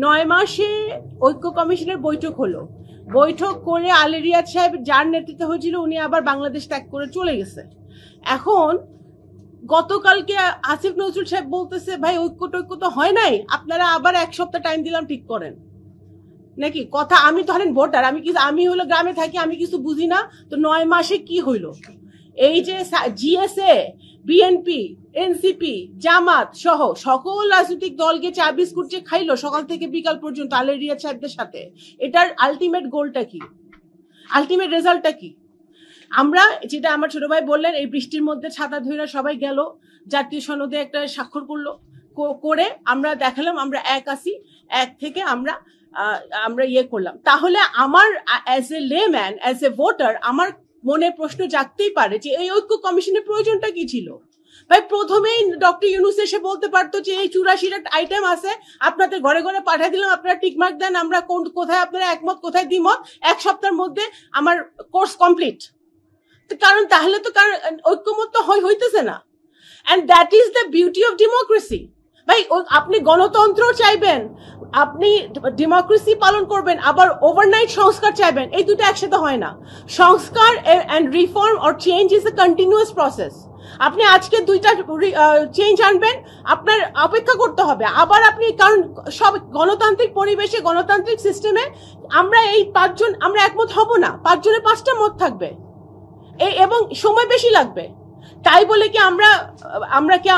9 মাসে ঐক্য কমিশনের বৈঠক হলো, বৈঠক করে আলী রিয়াদ সাহেব যার নেতৃত্বে হয়েছিল উনি আবার বাংলাদেশ ত্যাগ করে চলে গেছে। এখন গতকালকে আসিফ নজরুল সাহেব বলতেছে ভাই ঐক্য টৈক্য তো হয় নাই, আপনারা আবার 1 সপ্তাহ টাইম দিলাম ঠিক করেন নাকি কথা। আমি ধরেন ভোটার, আমি হলো গ্রামে থাকি, আমি কিছু বুঝি না। তো 9 মাসে কি হইলো? এই যে জিএসএ, বিএনপি, এনসিপি, জামাত সহ সকল রাজনৈতিক দলকে চা বিস্কুট যে খাইলো সকাল থেকে বিকাল পর্যন্ত আলী রিয়াদ সাহেবদের সাথে, এটার আলটিমেট গোলটা কি, আলটিমেট রেজাল্টটা কি? আমরা যেটা আমার ছোট ভাই বললেন, এই বৃষ্টির মধ্যে ছাতা ধরে সবাই গেল, জাতীয় সনদে একটা স্বাক্ষর করলো, করে আমরা দেখালাম আমরা এক আছি, এক থেকে আমরা ইয়ে করলাম। তাহলে আমার as a layman, as a voter, আমার মনে প্রশ্ন জাগতেই পারে যে এই ঐক্য কমিশনের প্রয়োজনটা কি ছিল? ভাই প্রথমেই ডক্টর ইউনূস এসে বলতে পারতো যে এই 84টা আইটেম আছে, আপনাদের ঘরে ঘরে পাঠিয়ে দিলাম, আপনারা টিকমার্ক দেন, আমরা কোথায় আপনারা একমত কোথায় দ্বিমত, 1 সপ্তাহের মধ্যে আমার কোর্স কমপ্লিট। কারণ তাহলে তো ঐক্যমত তো হইতেছে না। And that is the beauty of democracy. ভাই আপনি গণতন্ত্র চাইবেন, আপনি ডেমোক্রেসি পালন করবেন, আবার ওভারনাইট সংস্কার চাইবেন, এই দুটো একসাথে হয় না। সংস্কার and reform or change is a continuous process. আপনি আজকে 2টা চেঞ্জ আনবেন, আপনার অপেক্ষা করতে হবে আবার আপনি, কারণ সব গণতান্ত্রিক পরিবেশে, গণতান্ত্রিক সিস্টেমে আমরা এই 5 জন আমরা একমত হব না, 5 জনের 5টা মত থাকবে এবং সময় বেশি লাগবে। তাই বলে কি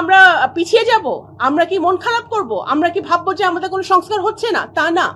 আমরা পিছিয়ে যাব? আমরা কি মন খারাপ করব? আমরা কি ভাববো যে আমাদের কোনো সংস্কার হচ্ছে না? তা না।